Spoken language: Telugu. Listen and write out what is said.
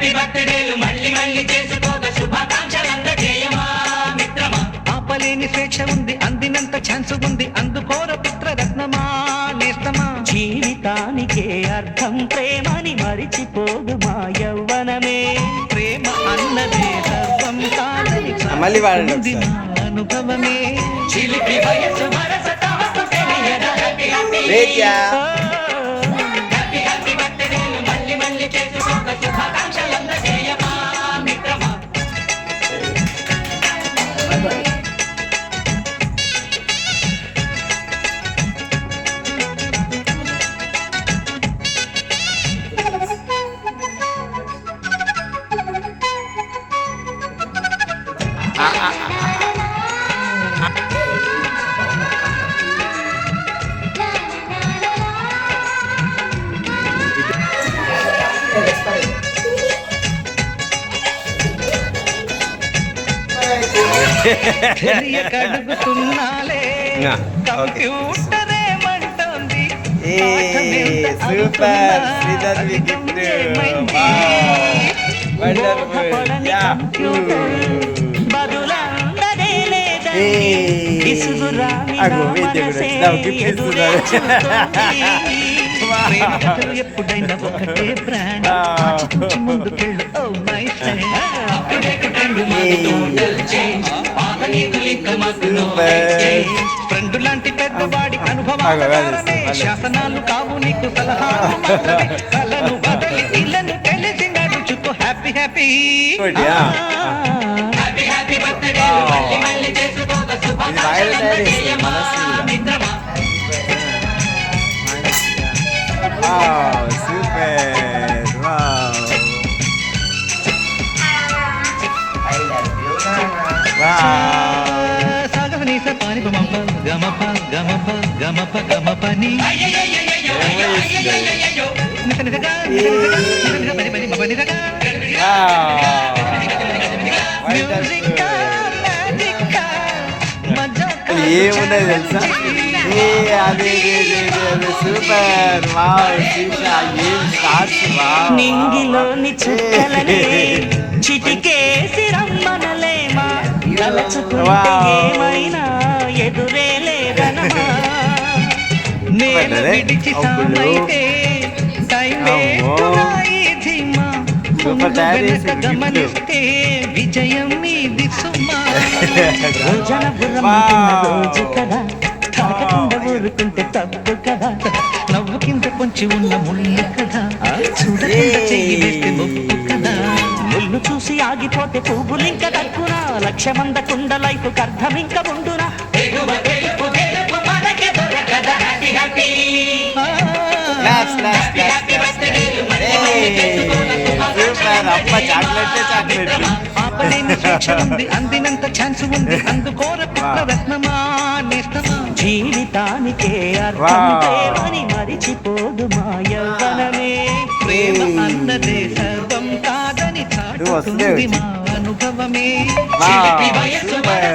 హ్యాపీ బర్త్డేలు మళ్ళీ మళ్ళీ చేసుకోక శుభాకాంక్షలందజేయమా మిత్రమా. ఆపలేని స్వేచ్ఛ ఉంది, అందినంత ఛాన్స్ ఉంది, అందుకోర పుత్రరత్నమా నేస్తమా. జీవితానికే అర్థం ప్రేమని మరిచిపోదు మా యవ్వనమే. ప్రేమ అన్నదే సర్వం కాదని మళ్ళీ వాడండి ఉంది ఒకసారి. మా అనుభవమే. చిలిపి వయసు మరసతవకు తెలియద హ్యాపీ హ్యాపీ రేట్యా. హ్యాపీ హ్యాపీ బర్త్డేలు మళ్ళీ మళ్ళీ చేసుకోక శుభాకాంక్షలందజేయమా మిత్రమా. కడుగుతున్నాలే కంప్యూటరే మంటోంది. Super Sridhar gift. Wonderful. Yeah. బదులందదే లేదని విసుగురాని నా అగో వేద్య కూడా మనసే నాకు గిఫ్ట్ ఇస్తున్నారు. ప్రేమ కథలు ఎప్పుడైనా ఒకటే బ్రాండ్. ఆచితూచి ముందుకెళ్ళు ఓ మై ఫ్రెండ్. ఫ్రెండ్ లాంటి పెద్దవాడి అనుభవాల ద్వారానే శాసనాలు కావు నీకు సలహాలు మాత్రమే. కలను బదలి ఇళ్ళను తెలిసి నడుచుకో హ్యాపీ హ్యాపీ. హ్యాపీ హ్యాపీ బర్త్డేలు మళ్ళీ మళ్ళీ చేసుకోక శుభాకాంక్షలందజేయమా మిత్రమా. సూపర్. సాగవని సపాని పమప గమప గమప గమప గమపని నిసనిసగా నిసనిసగా పని పని మపనిసగా. మ్యూజిక్ మ్యాజిక్ మజాకా ఏమున్నది తెలుసా? అదే సూపర్. వావ్ శీషా ఏం స్టార్స్. వావ్ నింగిలోని చుక్కలనే చిటికేసి రమ్మనలేమా. తలచుకుంటే ఏమైనా ఎదురే లేదనమా. నేను విడిచి సామైతే టైం వేస్తున్నా ఈ ధీమా. సూపర్ తయారు చేసి వెనక గమనిస్తే విజయం మీది సుమా. రోజన బుర్రమంటున్న రోజు కదా, తాకకుండా ఊరుకుంటే తప్పు కదా. నవ్వు కింద పొంచి ఉన్న ముళ్ళు కదా, చూడకుండా చెయ్యి వేస్తే మొప్పు కదా. ముళ్ళు చూసి ఆగిపోతే పువ్వులింక దక్కునా. లక్ష్యమందకుండా లైఫ్ అర్థం ఇంక ఉండునా. ఎగువ గెలుపు గెలుపు మనకే దొరకదా హ్యాపీ హ్యాపీ. హ్యాపీ బర్త్డేలు మళ్ళీ మళ్ళీ చేసుకోక సూపర్. అప్ప చాక్లెట్ చాక్లెట్. ఆపలేని స్వేచ్ఛ ఉంది, అందినంత ఛాన్స్ ఉంది, అందుకోర పుత్రరత్నమా నేస్తమా. జీవితానికే అర్థం ప్రేమని మరిచిపోదు మా యవ్వనమే. ప్రేమ అన్నదే సర్వం కాదని చాటుతుంది మా అనుభవమే. వావ్ వయస్సు సూపర్.